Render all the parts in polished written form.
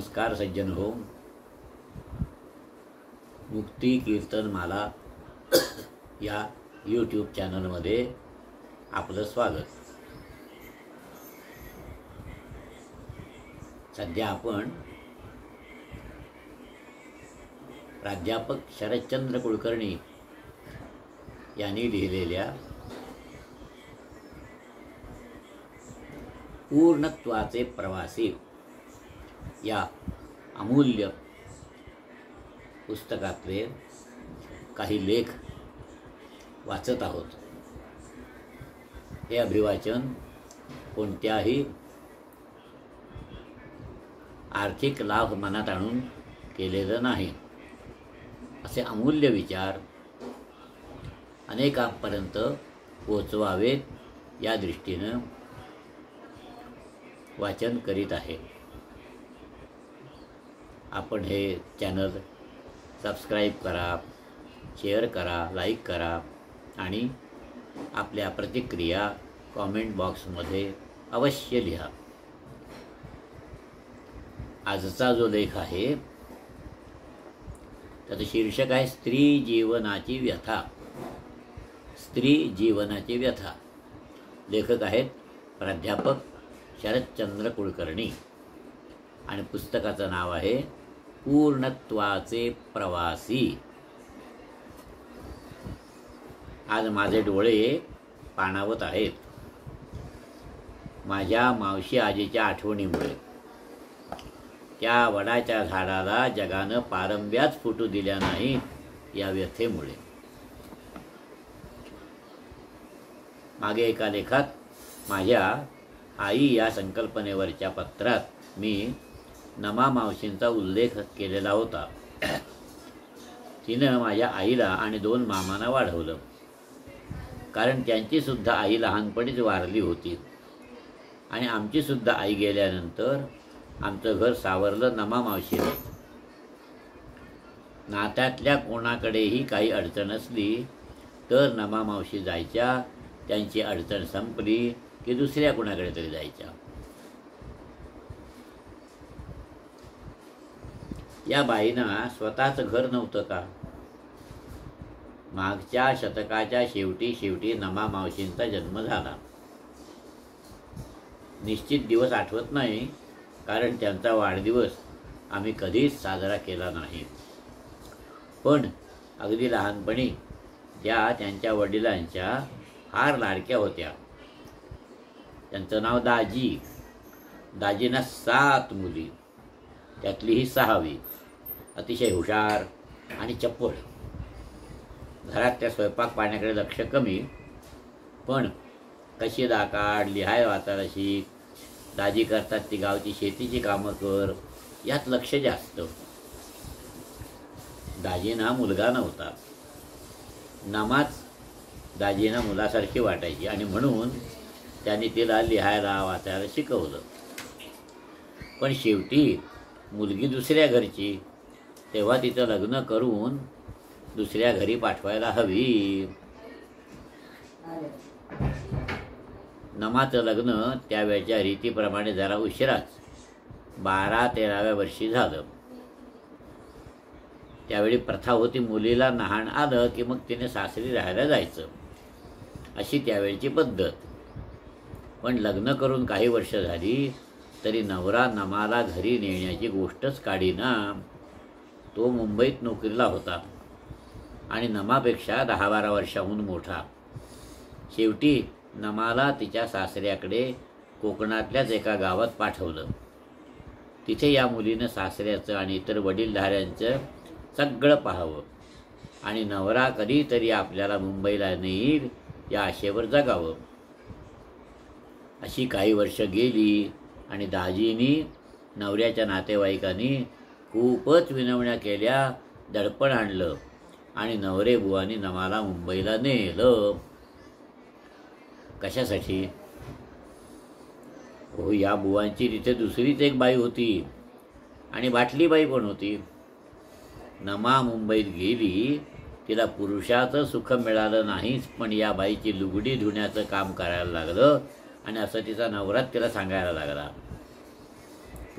नमस्कार सज्जन हो. मुक्ती कीर्तनमाला या यूट्यूब चॅनलमध्ये आपलं स्वागत. सध्या आपण प्राध्यापक शरदचंद्र कुलकर्णी यांनी लिहिलेल्या पूर्णत्वाचे प्रवासी या अमूल्य पुस्तकातले काही लेख वाचत आहोत. हे अभिवाचन कोणत्याही आर्थिक लाभ मनात आणून केलेलं नाही. असे अमूल्य विचार अनेकांपर्यंत पोहोचवावेत या दृष्टीनं वाचन करीत आहे. आपण हे चॅनल सबस्क्राईब करा, शेअर करा, लाईक करा आणि आपल्या प्रतिक्रिया कॉमेंट बॉक्समध्ये अवश्य लिहा. आजचा जो लेख आहे त्याचं शीर्षक आहे स्त्री जीवनाची व्यथा. स्त्री जीवनाची व्यथा. लेखक आहेत प्राध्यापक शरदचंद्र कुलकर्णी आणि पुस्तकाचं नाव आहे पूर्णत्वाचे प्रवासी. आज माझे डोळे पाणावत आहेत माझ्या मावशी आजीच्या आठवणीमुळे. त्या वडाच्या झाडाला जगानं पारंब्याच फुटू दिल्या नाही या व्यथेमुळे. मागे एका लेखात माझ्या आई या संकल्पनेवरच्या पत्रात मी नमा मावशींचा उल्लेख केलेला होता. तिनं माझ्या आईला आणि 2 मामांना वाढवलं, कारण त्यांची सुद्धा आई लहानपणीच वारली होती आणि आमची सुद्धा आई गेल्यानंतर आमचं घर सावरलं नमा मावशीने. नात्यातल्या कोणाकडेही काही अडचण असली तर नमा मावशी जायच्या. त्यांची अडचण संपली की दुसऱ्या कोणाकडे तरी जायच्या. या बाईंना स्वतःचं घर नव्हतं का? मागच्या शतकाच्या शेवटी नमा मावशींचा जन्म झाला. निश्चित दिवस आठवत नाही, कारण त्यांचा वाढदिवस आम्ही कधीच साजरा केला नाही. पण अगदी लहानपणी त्या त्यांच्या वडिलांच्या फार लाडक्या होत्या. त्यांचं नाव दाजी. दाजींना 7 मुली, त्यातली ही 6वी. अतिशय हुशार आणि चपळ. घरात त्या स्वयंपाक पाण्याकडे लक्ष कमी, पण कशी दाकाड, लिहाय वाचायला शिक, दाजी करतात ती गावची शेतीची कामं कर, यात लक्ष जास्त. दाजींना मुलगा नव्हता. नमाच दाजींना मुलासारखी वाटायची आणि म्हणून त्यांनी तिला लिहायला वाचायला शिकवलं. पण शेवटी मुलगी दुसऱ्या घरची, तेव्हा तिचं लग्न करून दुसऱ्या घरी पाठवायला हवी. नमाचं लग्न त्यावेळच्या रीतीप्रमाणे जरा उशिराच 12-13व्या वर्षी झालं. त्यावेळी प्रथा होती, मुलीला नहाण आलं की मग तिने सासरी राहायला जायचं, अशी त्यावेळची पद्धत. पण लग्न करून काही वर्ष झाली तरी नवरा नमाला घरी नेण्याची गोष्टच काढीना. तो मुंबईत नोकरीला होता आणि नमापेक्षा 10-12 वर्षाहून मोठा. शेवटी नमाला तिच्या सासऱ्याकडे कोकणातल्याच एका गावात पाठवलं. तिथे या मुलीनं सासऱ्याचं आणि इतर वडीलधाऱ्यांचं सगळं पाहावं आणि नवरा कधीतरी आपल्याला मुंबईला नेईल या आशेवर जगावं. अशी काही वर्ष गेली आणि दाजींनी, नवऱ्याच्या नातेवाईकांनी खूपच विनवण्या केल्या, दडपण आणलं आणि नवरे बुवांनी नमाला मुंबईला नेलं. कशासाठी? हो, या बुवांची तिथे दुसरीच एक बाई होती आणि बाटलीबाई पण होती. नमा मुंबईत गेली, तिला पुरुषाचं सुख मिळालं नाहीच, पण या बाईची लुगडी धुण्याचं काम करायला लागलं आणि असं तिचा नवराच तिला सांगायला लागला.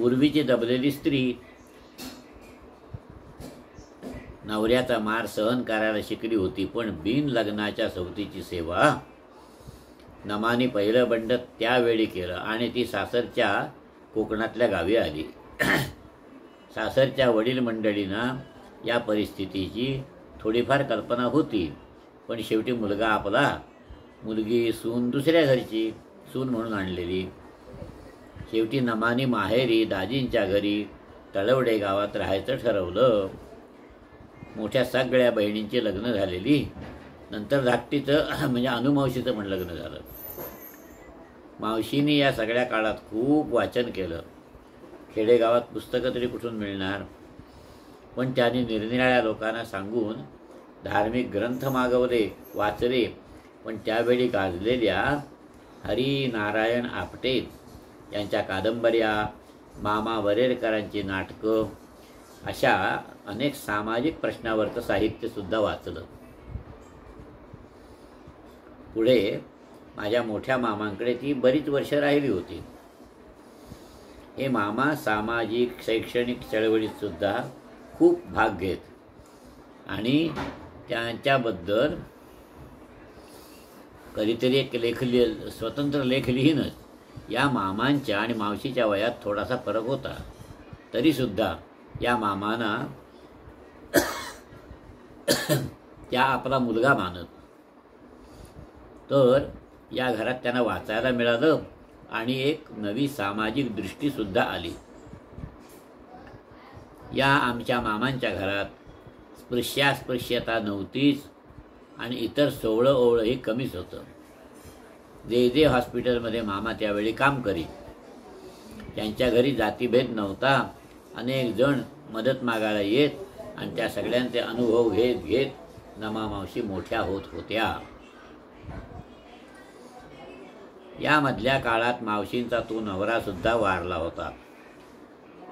पूर्वीची दबलेली स्त्री नवऱ्याचा मार सहन करायला शिकली होती, पण बिन लग्नाच्या सवतीची सेवा नमानी पहिलं बंड त्यावेळी केलं आणि ती सासरच्या कोकणातल्या गावी आली. सासरच्या वडील मंडळींना या परिस्थितीची थोडीफार कल्पना होती, पण शेवटी मुलगा आपला, मुलगी सून दुसऱ्या घरची, सून म्हणून आणलेली. शेवटी नमानी माहेरी दाजींच्या घरी तळवडे गावात राहायचं ठरवलं. मोठ्या सगळ्या बहिणींची लग्न झालेली. नंतर धाकटीचं म्हणजे अनुमावशीचं पण लग्न झालं. मावशीने या सगळ्या काळात खूप वाचन केलं. खेडेगावात पुस्तकं तरी कुठून मिळणार, पण त्यांनी निरनिराळ्या लोकांना सांगून धार्मिक ग्रंथ मागवले, वाचले. पण त्यावेळी गाजलेल्या हरी नारायण आपटे यांच्या कादंबऱ्या, मामा वरेरकरांची नाटकं, अशा अनेक सामाजिक प्रश्नावरचं साहित्यसुद्धा वाचलं. पुढे माझ्या मोठ्या मामांकडे ती बरीच वर्ष राहिली होती. हे मामा सामाजिक शैक्षणिक चळवळीत सुद्धा खूप भाग घेत आणि त्यांच्याबद्दल कधीतरी एक स्वतंत्र लेख लिहीनच. या मामांच्या आणि मावशीच्या वयात थोडासा फरक होता, तरीसुद्धा या मामांना त्या आपला मुलगा मानत. तर या घरात त्यांना वाचायला मिळालं आणि एक नवी सामाजिक दृष्टीसुद्धा आली. या आमच्या मामांच्या घरात स्पृश्यास्पृश्यता नव्हतीच आणि इतर सोवळं ओवळंही कमीच होतं. जे हॉस्पिटलमध्ये मामा त्यावेळी काम करीत. त्यांच्या घरी जातीभेद नव्हता. अनेक जण मदत मागायला येत आणि त्या सगळ्यांचे अनुभव घेत घेत नमा मावशी मोठ्या होत होत्या. यामधल्या काळात मावशींचा तो नवरासुद्धा वारला होता.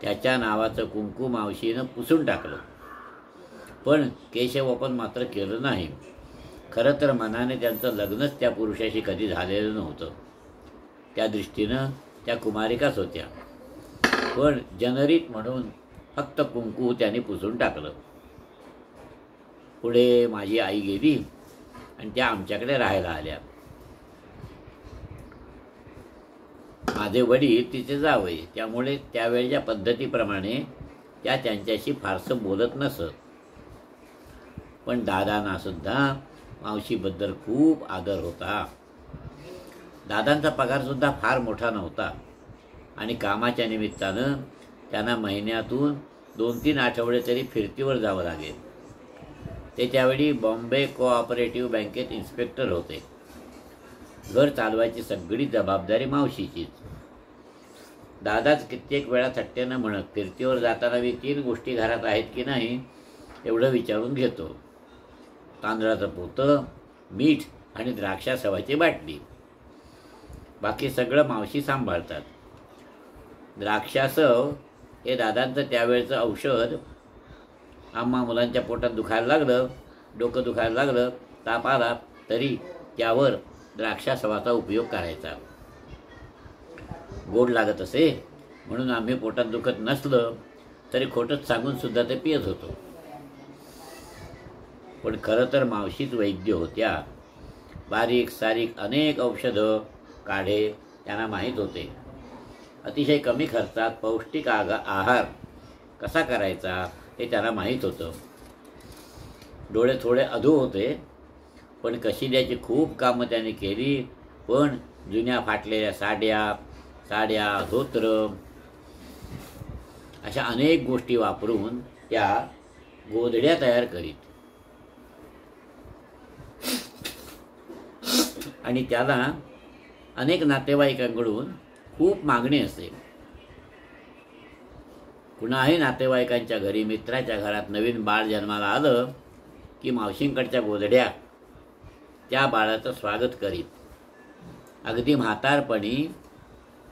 त्याच्या नावाचं कुंकू मावशीनं पुसून टाकलं, पण केशवपन मात्र केलं नाही. खरं तर मनाने त्यांचं लग्नच त्या पुरुषाशी कधी झालेलं नव्हतं. त्या दृष्टीनं त्या कुमारिकाच होत्या, पण जनरीत म्हणून फक्त कुंकू त्यांनी पुसून टाकलं. पुढे माझी आई गेली आणि त्या आमच्याकडे राहायला आल्या. माझे वडील तिचे जावई, त्यामुळे त्यावेळच्या पद्धतीप्रमाणे त्या त्यांच्याशी फारसं बोलत नसत. पण दादांना सुद्धा मावशीबद्दल खूप आदर होता. दादांचा पगारसुद्धा फार मोठा नव्हता आणि कामाच्या निमित्तानं त्यांना महिन्यातून 2-3 आठवडे तरी फिरतीवर जावं लागेल. ते त्यावेळी बॉम्बे कोऑपरेटिव्ह बँकेत इन्स्पेक्टर होते. घर चालवायची सगळी जबाबदारी मावशीचीच. दादाच कित्येक वेळा थट्टेनं म्हणत, फिरतीवर जाताना मी 3 गोष्टी घरात आहेत की नाही एवढं विचारून घेतो. तांदळाचं पोतं, मीठ आणि द्राक्षासवाची बाटली. बाकी सगळं मावशी सांभाळतात. द्राक्षासव हे दादांचं त्यावेळचं औषध. आम्हा मुलांच्या पोटात दुखायला लागलं, डोकं दुखायला लागलं, ताप आला तरी त्यावर द्राक्षासवाचा उपयोग करायचा. गोड लागत असे म्हणून आम्ही पोटात दुखत नसलं तरी खोटंच सांगून सुद्धा ते पियत होतो. पण खरं तर मावशीच वैद्य होत्या. बारीक सारीक अनेक औषधं, काढे त्यांना माहीत होते. अतिशय कमी खर्चात पौष्टिक आहार कसा करायचा हे त्यांना माहीत होतं. डोळे थोडे अधू होते, पण कशिद्याची खूप कामं त्यांनी केली. पण जुन्या फाटलेल्या साड्या, धोत्र अशा अनेक गोष्टी वापरून त्या गोधड्या तयार करीत आणि त्याला अनेक नातेवाईकांकडून खूप मागणी असे. कुणाही नातेवाईकांच्या घरी, मित्राच्या घरात नवीन बाळ जन्माला आलं की मावशींकडच्या गोधड्या त्या बाळाचं स्वागत करीत. अगदी म्हातारपणी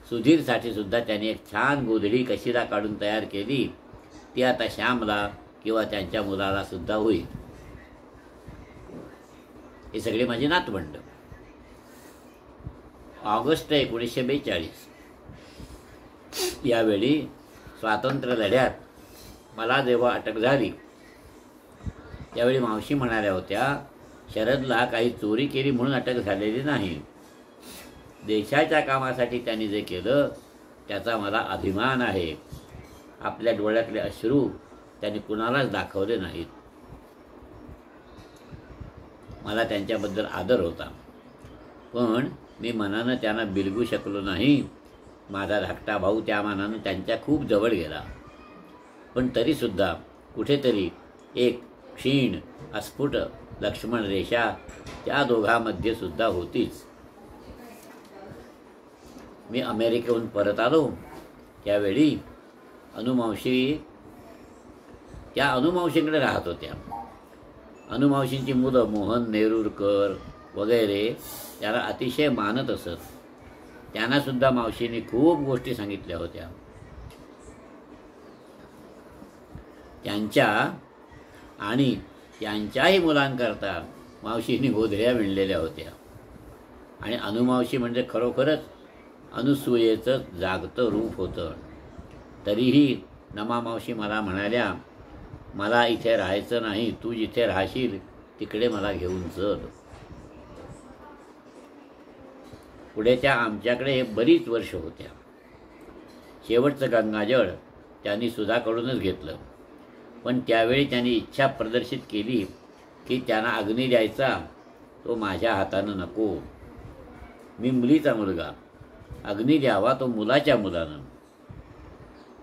सुधीरसाठी सुद्धा त्यांनी एक छान गोधडी कशिदा काढून तयार केली. ती आता श्यामला किंवा त्यांच्या मुलाला सुद्धा होईल. हे सगळे माझे नातवंड. ऑगस्ट 1942 यावेळी स्वातंत्र्य लढ्यात मला जेव्हा अटक झाली त्यावेळी मावशी म्हणाल्या होत्या, शरदला काही चोरी केली म्हणून अटक झालेली नाही. देशाच्या कामासाठी त्यांनी जे केलं त्याचा मला अभिमान आहे. आपल्या डोळ्यातले अश्रू त्यांनी कुणालाच दाखवले नाहीत. मला त्यांच्याबद्दल आदर होता, पण मी मनानं त्यांना बिलगू शकलो नाही. माझा धाकटा भाऊ त्या मानानं त्यांच्या खूप जवळ गेला, पण तरीसुद्धा कुठेतरी एक क्षीण अस्फुट लक्ष्मण रेषा त्या दोघांमध्ये सुद्धा होतीच. मी अमेरिकेहून परत आलो त्यावेळी त्या अनुमावशींकडे राहत होत्या. अनुमावशींची मुलं मोहन नेरुरकर वगैरे त्याला अतिशय मानत असत. त्यांनासुद्धा मावशींनी खूप गोष्टी सांगितल्या होत्या. त्यांच्या आणि त्यांच्याही मुलांकरता मावशींनी गोधड्या विणलेल्या होत्या. आणि अनुमावशी म्हणजे खरोखरच अनुसूयेचं जागतं रूप होतं. तरीही नमा मावशी मला म्हणाल्या, मला इथे राहायचं नाही, तू जिथे राहशील तिकडे मला घेऊन चल. पुढे त्या आमच्याकडे बरीच वर्ष होत्या. शेवटचं गंगाजळ त्यांनी सुधाकडूनच घेतलं, पण त्यावेळी त्यांनी इच्छा प्रदर्शित केली की त्यांना अग्नी द्यायचा तो माझ्या हातानं नको. मी मुलीचा मुलगा, अग्नी द्यावा तो मुलाच्या मुलानं.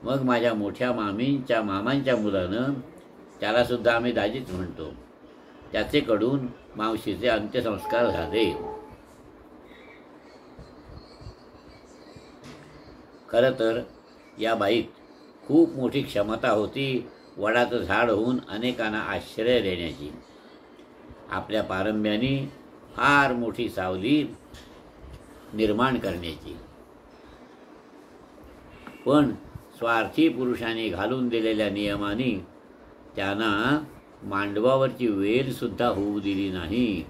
मग माझ्या मोठ्या मामांच्या मुलानं, त्यालासुद्धा आम्ही दाजीच म्हणतो, त्याचेकडून मावशीचे अंत्यसंस्कार झाले. खरं तर या बाईत खूप मोठी क्षमता होती वडाचं झाड होऊन अनेकांना आश्रय देण्याची. आपल्या पारंब्याने फार मोठी सावली निर्माण करण्याची. पण स्वार्थी पुरुषांनी घालून दिलेल्या नियमाने त्यांना मांडवावरची वेलसुद्धा होऊ दिली नाही.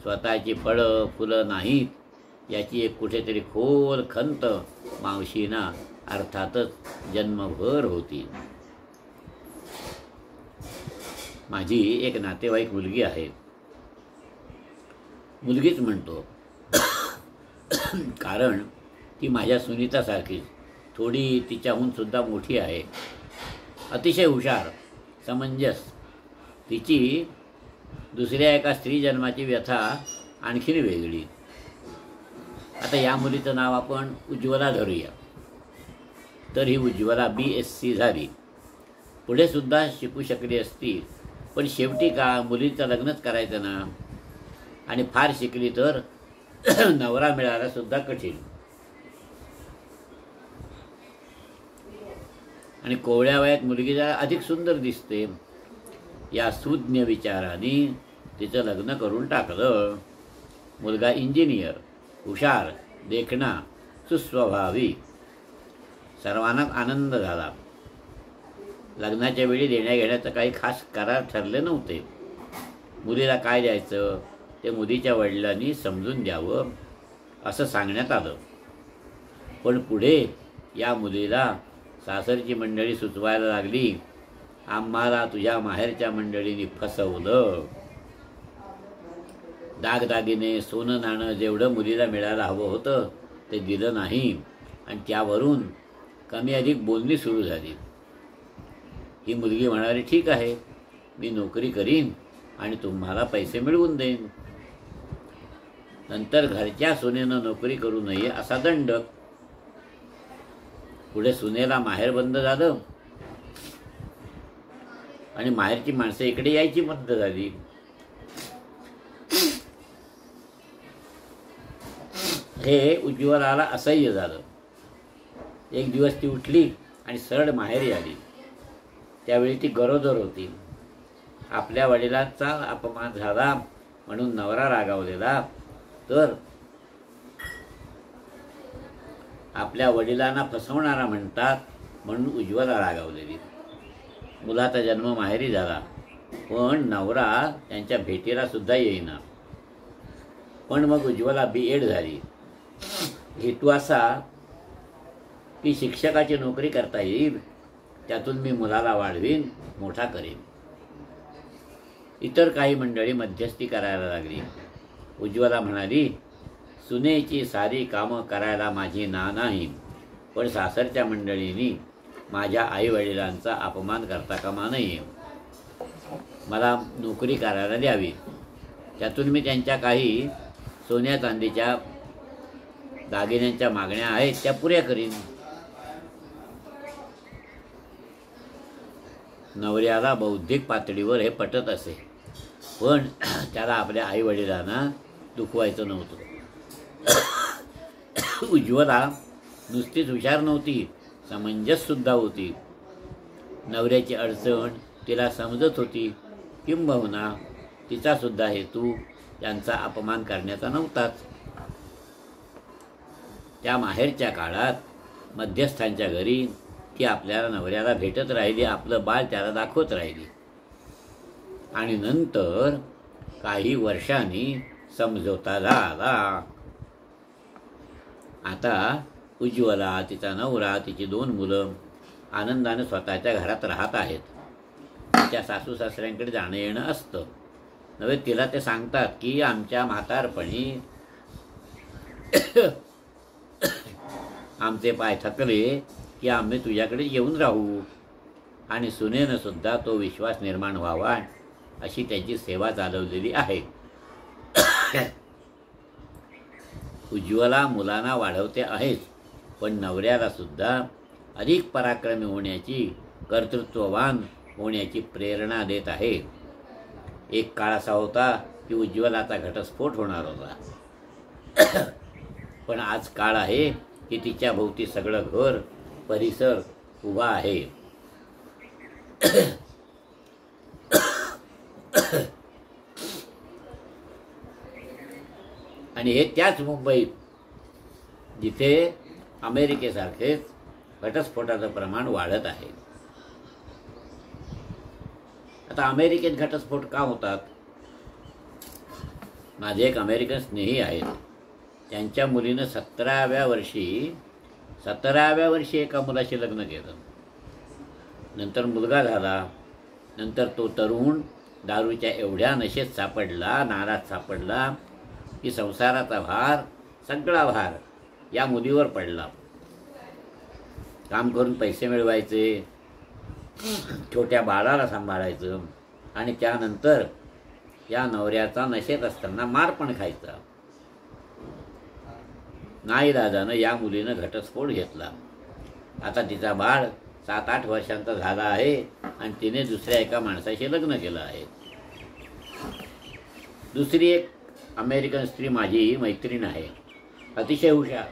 स्वतःची फळं फुलं नाहीत याची एक कुठेतरी खोल खंत मावशींना अर्थातच जन्मभर होती. माझी एक नातेवाईक मुलगी आहे, मुलगीच म्हणतो कारण ती माझ्या सुनीतासारखीच थोडी तिच्याहून सुद्धा मोठी आहे. अतिशय हुशार, समंजस. तिची दुसऱ्या एका स्त्री जन्माची व्यथा आणखीन वेगळी. आता या मुलीचं नाव आपण उज्ज्वला धरूया. तर ही उज्ज्वला BSc झाली. पुढे सुद्धा शिकू शकली असती, पण शेवटी का मुलीचं लग्नच करायचं ना. आणि फार शिकली तर नवरा मिळायला सुद्धा कठीण. आणि कोवळ्या वयात मुलगी जरा अधिक सुंदर दिसते. या सुज्ञ विचाराने तिचं लग्न करून टाकलं. मुलगा इंजिनियर, हुशार, देखणा, सुस्वभावी. सर्वांना आनंद झाला. लग्नाच्या वेळी देण्याघेण्याचं काही खास करार ठरले नव्हते. मुलीला काय द्यायचं ते मुलीच्या वडिलांनी समजून द्यावं असं सांगण्यात आलं. पण पुढे या मुलीला सासरची मंडळी सुचवायला लागली, आम्हाला तुझ्या माहेरच्या मंडळींनी फसवलं. दागदागिने सोनं नाणं जेवढं मुलीला मिळायला हवं होतं ते दिलं नाही. आणि त्यावरून कमी अधिक बोलणी सुरू झाली. ही मुलगी म्हणाली, ठीक आहे, मी नोकरी करीन आणि तुम्हाला पैसे मिळवून देईन. नंतर घरच्या सुनेनं नोकरी करू नये असा दंड. पुढे सुनेला माहेर बंद झालं आणि माहेरची माणसं इकडे यायची बंद झाली. हे उज्ज्वलाला असह्य झालं. एक दिवस ती उठली आणि सरळ माहेरी आली. त्यावेळी ती गरोदर होती. आपल्या वडिलांचा अपमान झाला म्हणून नवरा रागावलेला, तर आपल्या वडिलांना फसवणारा म्हणतात म्हणून उज्ज्वला रागावलेली. मुलाचा जन्म माहेरी झाला, पण नवरा त्यांच्या भेटीला सुद्धा येईना. पण मग उज्ज्वला B.Ed झाली. हेतू असा की शिक्षकाची नोकरी करता येईल त्यातून मी मुलाला वाढवीन, मोठा करीन. इतर काही मंडळी मध्यस्थी करायला लागली. उज्ज्वला म्हणाली, सुनेची सारी कामं करायला माझी ना नाही, पण सासरच्या मंडळींनी माझ्या आईवडिलांचा अपमान करता कामा नये. मला नोकरी करायला द्यावी, त्यातून मी त्यांच्या काही सोन्या चांदीच्या दागिन्यांच्या मागण्या आहेत त्या पुऱ्या करीन. नवऱ्याला बौद्धिक पातळीवर हे पटत असे, पण त्याला आपल्या आईवडिलांना दुखवायचं नव्हतं. उज्ज्वला नुसतीच हुशार नव्हती, समंजससुद्धा होती. नवऱ्याची अडचण तिला समजत होती, किंबहुना तिचासुद्धा हेतू त्यांचा अपमान करण्याचा नव्हताच. त्या माहेरच्या काळात मध्यस्थांच्या घरी ती आपल्या नवऱ्याला भेटत राहिली, आपलं बाळ त्याला दाखवत राहिली. आणि नंतर काही वर्षांनी समझोता झाला. आता उज्ज्वला, तिचा नवरा, तिची 2 मुलं आनंदाने स्वतःच्या घरात राहत आहेत. तिच्या सासू सासऱ्यांकडे जाणं येणं असतं. नव्हे, तिला ते सांगतात की आमच्या म्हातारपणी आमचे पाय थकले की आम्ही तुझ्याकडे येऊन राहू. आणि सुनेनं सुद्धा तो विश्वास निर्माण व्हावा अशी त्याची सेवा चालवलेली आहे. उज्ज्वला मुलांना वाढवते आहेच, पण नवऱ्याला सुद्धा अधिक पराक्रमी होण्याची, कर्तृत्ववान होण्याची प्रेरणा देत आहे. एक काळ असा होता की उज्ज्वलाचा घटस्फोट होणार होता, पण आज काळ आहे की तिच्या भोवती सगळं घर परिसर उभा आहे. आणि हे त्याच मुंबईत जिथे अमेरिकेसारखेच घटस्फोटाचं प्रमाण वाढत आहे. आता अमेरिकेत घटस्फोट का होतात? माझे एक अमेरिकन स्नेही आहेत. त्यांच्या मुलीनं 17व्या वर्षी एका मुलाशी लग्न केलं. नंतर मुलगा झाला. नंतर तो तरुण दारूच्या एवढ्या नशेत सापडला, नारात सापडला की संसाराचा भार, सगळा भार या मुलीवर पडला. काम करून पैसे मिळवायचे, छोट्या बाळाला सांभाळायचं आणि त्यानंतर या नवऱ्याचा नशेत असताना मार पण खायचा. नाईलाजानं या मुलीनं घटस्फोट घेतला. आता तिचा बाळ 7-8 वर्षांचा झाला आहे आणि तिने दुसऱ्या एका माणसाशी लग्न केलं आहे. दुसरी एक अमेरिकन स्त्री माझी मैत्रीण आहे. अतिशय हुशार,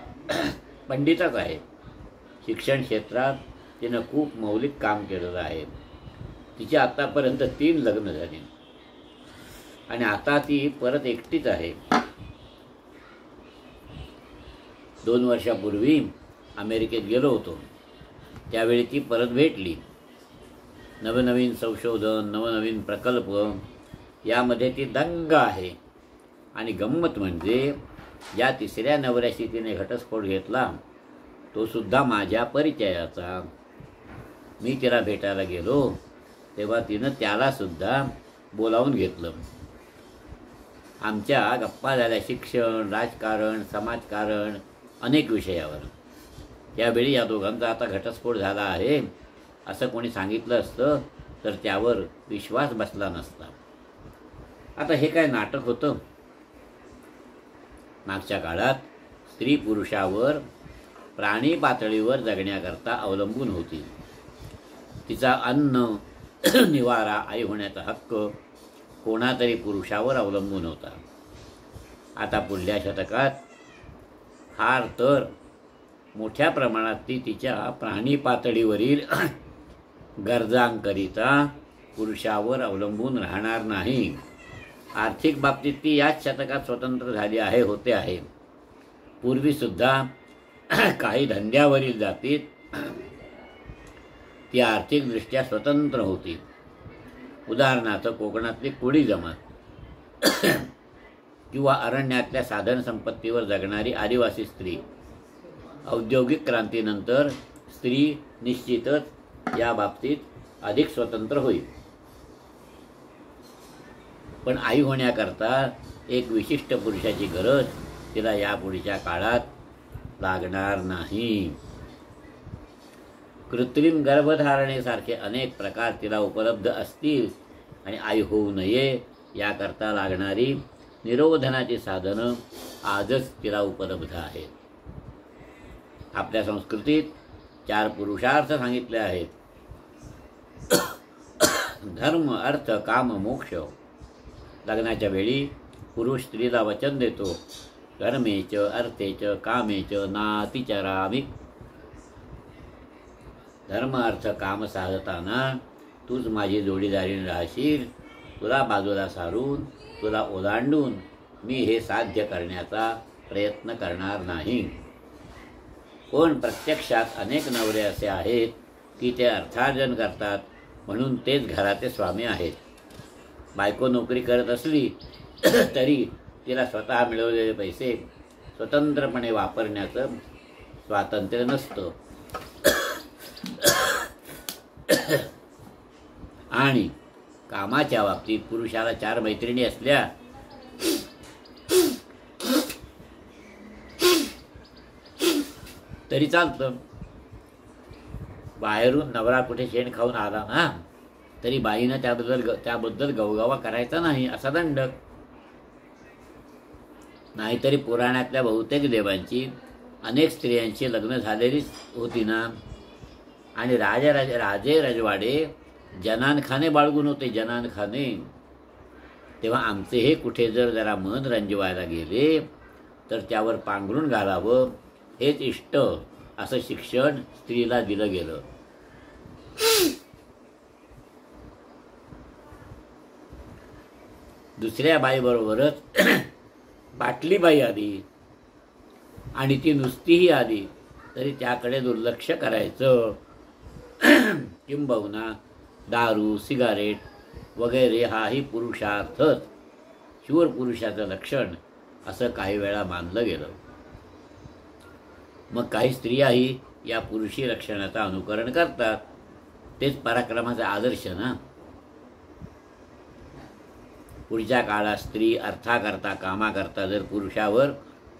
पंडितच आहे. शिक्षण क्षेत्रात तिनं खूप मौलिक काम केलेलं आहे. तिची आतापर्यंत 3 लग्न झाली आणि आता ती परत एकटीच आहे. 2 वर्षापूर्वी अमेरिकेत गेलो होतो, त्यावेळी ती परत भेटली. नवनवीन संशोधन, नवनवीन प्रकल्प यामध्ये ती दंग आहे. आणि गंमत म्हणजे या 3ऱ्या नवऱ्याशी तिने घटस्फोट घेतला, तो सुद्धा माझ्या परिचयाचा. मी तिला भेटायला गेलो तेव्हा तिनं त्यालासुद्धा बोलावून घेतलं. आमच्या गप्पा झाल्या शिक्षण, राजकारण, समाजकारण, अनेक विषयावर. त्यावेळी या दोघांचा आता घटस्फोट झाला आहे असं कोणी सांगितलं असतं तर त्यावर विश्वास बसला नसता. आता हे काय नाटक होतं? मागच्या काळात स्त्री पुरुषावर प्राणी पातळीवर जगण्याकरता अवलंबून होती. तिचा अन्न, निवारा, आई होण्याचा हक्क कोणातरी पुरुषावर अवलंबून होता. आता पुढल्या शतकात फार तर मोठ्या प्रमाणात ती तिच्या प्राणी पातळीवरील गरजांकरिता पुरुषावर अवलंबून राहणार नाही. आर्थिक बाबतीत ती याच शतकात स्वतंत्र झाली आहे. पूर्वीसुद्धा काही धंद्यावरील जातीत ती आर्थिकदृष्ट्या स्वतंत्र होती. उदाहरणार्थ कोकणातली कोळी जमात किंवा अरण्यातल्या साधन संपत्तीवर जगणारी आदिवासी स्त्री. औद्योगिक क्रांतीनंतर स्त्री निश्चितच या बाबतीत अधिक स्वतंत्र होईल. पण आई होण्याकरता एक विशिष्ट पुरुषाची गरज तिला यापुढच्या काळात लागणार नाही. कृत्रिम गर्भधारणेसारखे अनेक प्रकार तिला उपलब्ध असतील आणि आई होऊ नये याकरता लागणारी निरोधनाची साधनं आजच तिला उपलब्ध आहेत. आपल्या संस्कृतीत 4 पुरुषार्थ सांगितले आहेत: धर्म, अर्थ, काम, मोक्ष. लग्नाच्या वेळी पुरुष स्त्रीला वचन देतो, धर्मेच अर्थेच कामेच नातिचरामि. धर्म अर्थ काम साधताना तूच माझी जोडीदारीने राहशील. तुला बाजूला सारून, तुला ओलांडून मी हे साध्य करण्याचा प्रयत्न करणार नाही. पण प्रत्यक्षात अनेक नवरे असे आहेत की ते अर्थार्जन करतात म्हणून तेच घराचे स्वामी आहेत. बायको नोकरी करत असली तरी तिला स्वतः मिळवलेले पैसे स्वतंत्रपणे वापरण्याचं स्वातंत्र्य नसतं. आणि कामाच्या बाबतीत पुरुषाला 4 मैत्रिणी असल्या तरी चालतं. बाहेरून नवरा कुठे शेण खाऊन आला ना तरी बाईनं त्याबद्दल गवगवा करायचा नाही असा दंडक. नाहीतरी पुराणातल्या बहुतेक देवांची अनेक स्त्रियांची लग्न झालेलीच होती ना. आणि राजे रजवाडे जनानखाने बाळगून होते, जनानखाने. तेव्हा आमचे हे कुठे जरा मन रंजवायला गेले तर त्यावर पांघरून घालावं हेच इष्ट असं शिक्षण स्त्रीला दिलं गेलं. दुसऱ्या बाईबरोबरच बाटलीबाई आली आणि ती नुसतीही आली तरी त्याकडे दुर्लक्ष करायचं. किंबहुना दारू, सिगारेट वगैरे हाही पुरुषार्थच, शूर पुरुषाचं लक्षण असं काही वेळा मानलं गेलं. मग काही स्त्रियाही या पुरुषी लक्षणाचं अनुकरण करतात. तेच पराक्रमाचा आदर्श ना. पुढच्या काळात स्त्री अर्थाकरता कामाकरता जर पुरुषावर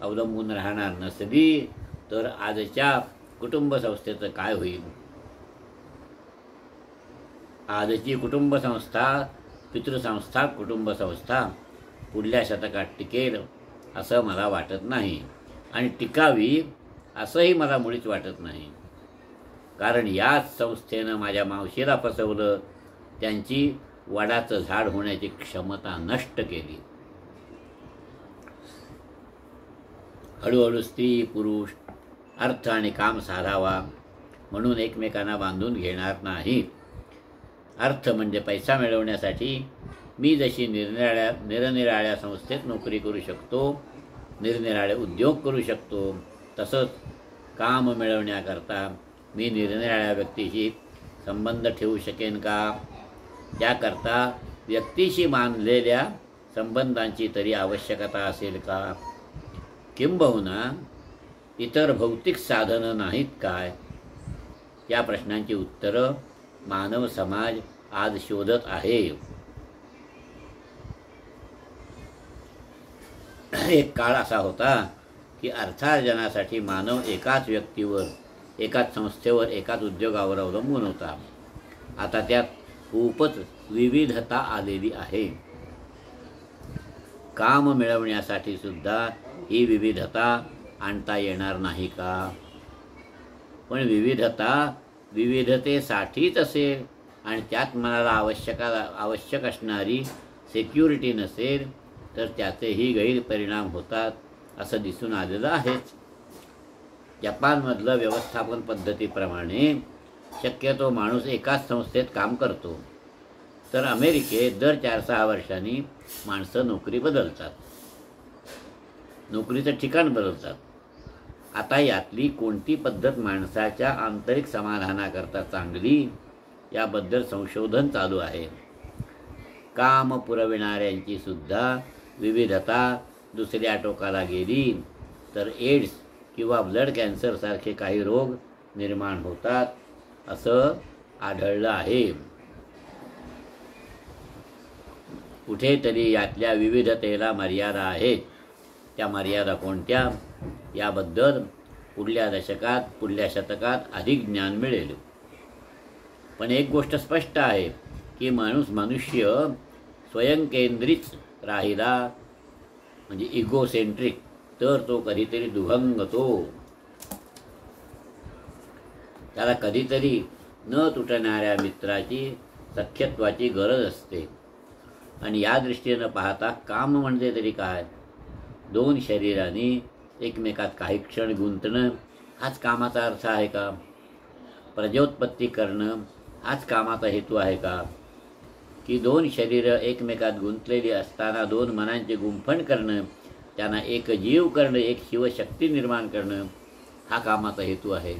अवलंबून राहणार नसली तर आजच्या कुटुंब संस्थेचं काय होईल? आजची कुटुंब संस्था, पितृसंस्था कुटुंब संस्था पुढल्या शतकात टिकेल असं मला वाटत नाही. आणि टिकावी असंही मला मुळीच वाटत नाही. कारण याच संस्थेनं माझ्या मावशीला फसवलं, त्यांची वडाचं झाड होण्याची क्षमता नष्ट केली. हळूहळू स्त्री पुरुष अर्थ आणि काम साधावा म्हणून एकमेकांना बांधून घेणार नाहीत. अर्थ म्हणजे पैसा मिळवण्यासाठी मी जशी निरनिराळ्या संस्थेत नोकरी करू शकतो, निरनिराळे उद्योग करू शकतो, तसंच काम मिळवण्याकरता मी निरनिराळ्या व्यक्तीशी संबंध ठेवू शकेन का? त्याकरता व्यक्तीशी बांधलेल्या संबंधांची तरी आवश्यकता असेल का? किंबहुना इतर भौतिक साधनं नाहीत काय? या प्रश्नांची उत्तरं मानव समाज आज शोधत आहे. एक काळ असा होता की अर्थार्जनासाठी मानव एकाच व्यक्तीवर, एकाच संस्थेवर, एकाच उद्योगावर अवलंबून होता. आता त्यात खूपच विविधता आलेली आहे. काम मिळवण्यासाठी सुद्धा ही विविधता आणता येणार नाही का? पण विविधता विविधतेसाठीच असेल आणि त्यात मनाला आवश्यक असणारी सिक्युरिटी नसेल तर त्याचेही गैरपरिणाम होतात असं दिसून आलेलं आहेच. जपानमधलं व्यवस्थापन पद्धतीप्रमाणे शक्यतो माणूस एकाच संस्थेत काम करतो, तर अमेरिकेत दर 4-6 वर्षांनी माणसं नोकरी बदलतात, नोकरीचं ठिकाण बदलतात. आता यातली कोणती पद्धत माणसाच्या आंतरिक समाधानाकरता चांगली याबद्दल संशोधन चालू आहे. काम पुरविणाऱ्यांची सुद्धा विविधता दुसऱ्या टोकाला गेली तर एड्स किंवा ब्लड कॅन्सरसारखे काही रोग निर्माण होतात असं आढळलं आहे. कुठेतरी यातल्या विविधतेला मर्यादा आहेत. त्या मर्यादा कोणत्या याबद्दल पुढल्या दशकात, पुढल्या शतकात अधिक ज्ञान मिळेल. पण एक गोष्ट स्पष्ट आहे की मनुष्य स्वयंकेंद्रित राहिला, म्हणजे इगोसेंट्रिक, तर तो कधीतरी दुभंगतो. त्याला कधीतरी न तुटणाऱ्या मित्राची, सख्यत्वाची गरज असते. आणि या दृष्टीनं पाहता काम म्हणजे तरी काय? दोन शरीरांनी एकमेकात काही क्षण गुंतणं हाच कामाचा अर्थ आहे का? प्रजोत्पत्ती करणं हाच कामाचा हेतू आहे का? की दोन शरीरं एकमेकात गुंतलेली असताना दोन मनांचे गुंफण करणं, त्यांना एक जीव करणं, एक शिवशक्ती निर्माण करणं हा कामाचा हेतू आहे?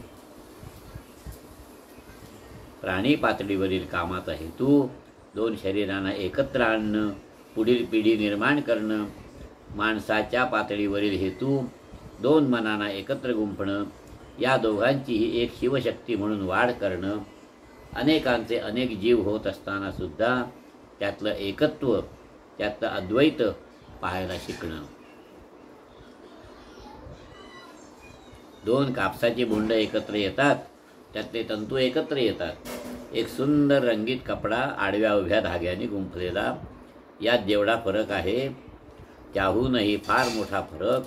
प्राणी पातळीवरील कामाचा हेतू दोन शरीरांना एकत्र आणणं, पुढील पिढी निर्माण करणं. माणसाच्या पातळीवरील हेतू दोन मनांना एकत्र गुंफणं, या दोघांचीही एक शिवशक्ती म्हणून वाढ करणं. अनेकांचे अनेक जीव होत असताना सुद्धा त्यातलं एकत्व, त्यातलं अद्वैत पाहायला शिकणं. दोन कापसाची बोंड एकत्र येतात, त्यातले तंतू एकत्र येतात. एक सुंदर रंगीत कपडा आडव्या उभ्या धाग्याने गुंफलेला, यात जेवढा फरक आहे त्याहूनही फार मोठा फरक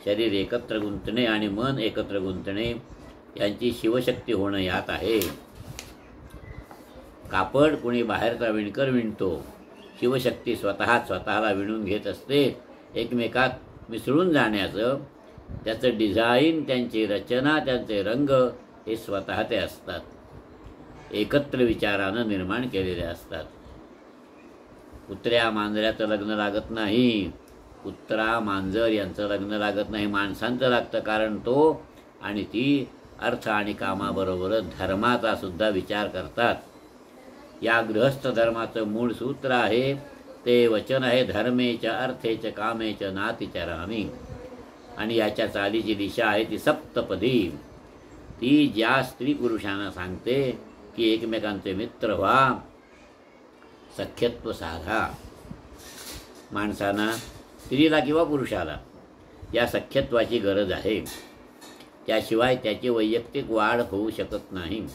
शरीर एकत्र गुंतणे आणि मन एकत्र गुंतणे यांची शिवशक्ती होणं यात आहे. कापड कुणी बाहेरचा विणकर विणतो, शिवशक्ती स्वतःला विणून घेत असते. एकमेकात मिसळून जाण्याचं, त्याचं डिझाईन, त्यांची रचना, त्यांचे रंग हे स्वतः ते असतात. एकत्र विचारानं निर्माण केलेले असतात. कुत्र्या मांजऱ्याचं लग्न लागत नाही, कुत्रा मांजर यांचं लग्न लागत नाही, माणसांचं लागतं. कारण तो आणि ती अर्थ आणि कामाबरोबरच धर्माचा सुद्धा विचार करतात. या गृहस्थ धर्माचं मूळ सूत्र आहे ते वचन आहे, धर्मेच अर्थेच कामेच नातिचरामी. आणि याच्या चालीची दिशा आहे ती सप्तपदी. ती ज्या स्त्री पुरुषांना सांगते की एकमेकांचे मित्र व्हा, सख्यत्व साधा. माणसांना, स्त्रीला किंवा पुरुषाला या सख्यत्वाची गरज आहे. त्याशिवाय त्याची वैयक्तिक वाढ होऊ शकत नाही.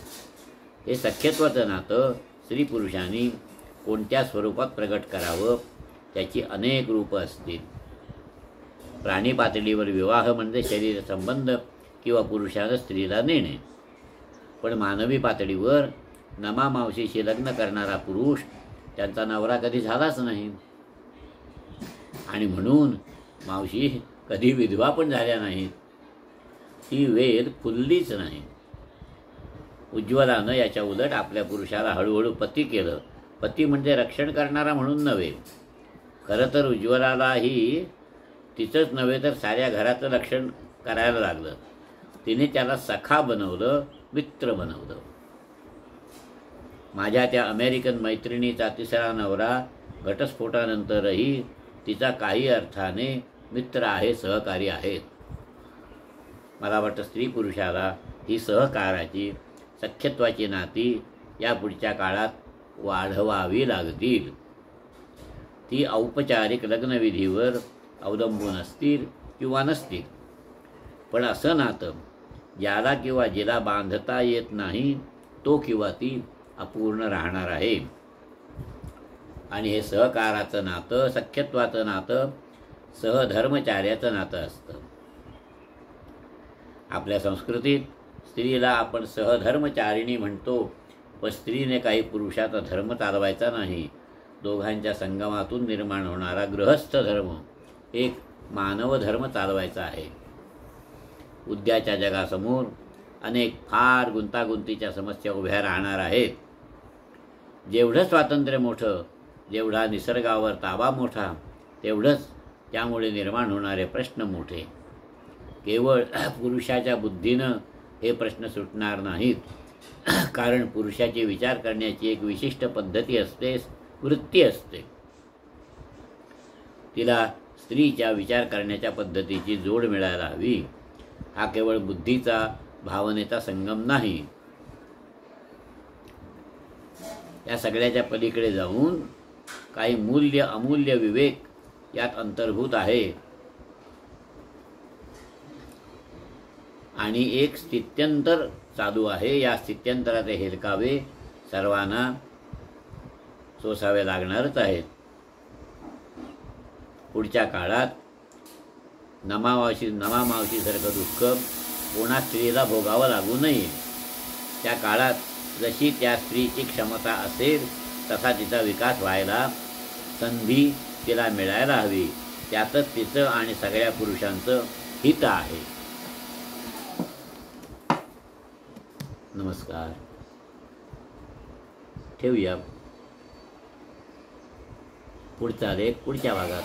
हे सख्यत्वाचं नातं स्त्री पुरुषांनी कोणत्या स्वरूपात प्रगट करावं, त्याची अनेक रूपं असतील. प्राणी पातळीवर विवाह म्हणजे शरीर संबंध किंवा पुरुषानं स्त्रीला नेणे. पण मानवी पातळीवर नमा मावशीशी लग्न करणारा पुरुष त्यांचा नवरा कधी झालाच नाही. आणि म्हणून मावशी कधी विधवा पण झाल्या नाहीत. ती वेल फुललीच नाही. उज्ज्वलानं याच्या उलट आपल्या पुरुषाला हळूहळू पती केलं. पती म्हणजे रक्षण करणारा म्हणून नव्हे. खरं तर उज्ज्वलालाही तिचंच नव्हे तर साऱ्या घराचं रक्षण करायला लागलं. तिने त्याला सखा बनवलं, मित्र बनवलं. माझ्या त्या अमेरिकन मैत्रिणीचा तिसरा नवरा घटस्फोटानंतरही तिचा काही अर्थाने मित्र आहे, सहकारी आहेत. मला वाटतं स्त्री पुरुषाला ही सहकाराची, सख्यत्वाची नाती या पुढच्या काळात वाढवावी लागतील. ती औपचारिक लग्नविधीवर अवलंबून असतील किंवा नसतील. पण असं नातं ज्याला किंवा जिला बांधता येत नाही तो किंवा ती अपूर्ण राहणार आहे. आणि हे सहकाराचं नातं, सख्यत्वाचं नातं सहधर्मचार्याचं नातं असतं. आपल्या संस्कृतीत स्त्रीला आपण सहधर्मचारिणी म्हणतो. पण स्त्रीने काही पुरुषाचा धर्म चालवायचा नाही. दोघांच्या संगमातून निर्माण होणारा गृहस्थ धर्म, एक मानव धर्म चालवायचा आहे. उद्याच्या जगासमोर अनेक फार गुंतागुंतीच्या समस्या उभ्या राहणार आहेत. जेवढं स्वातंत्र्य मोठं, जेवढा निसर्गावर ताबा मोठा, तेवढंच त्यामुळे निर्माण होणारे प्रश्न मोठे. केवळ पुरुषाच्या बुद्धीनं हे प्रश्न सुटणार नाहीत. कारण पुरुषाची विचार करण्याची एक विशिष्ट पद्धती असते, वृत्ती असते. तिला स्त्रीच्या विचार करण्याच्या पद्धतीची जोड मिळायला हवी. हा केवळ बुद्धीचा, भावनेचा संगम नाही. या सगळ्याच्या पलीकडे जाऊन काही मूल्य अमूल्य विवेक यात अंतर्भूत आहे आणि एक स्थित्यंतर चालू आहे. या स्थित्यंतराचे हेलकावे सर्वांना सोसावे लागणारच आहेत. पुढच्या काळात नमामावशीसारखं दुःख कोणा स्त्रीला भोगावं लागू नये. त्या काळात जशी त्या स्त्रीची क्षमता असेल तसा तिचा विकास व्हायला संधी तिला मिळायला हवी. त्यातच तिचं आणि सगळ्या पुरुषांचं हित आहे. नमस्कार. ठेवूया पुढचा लेख पुढच्या भागात.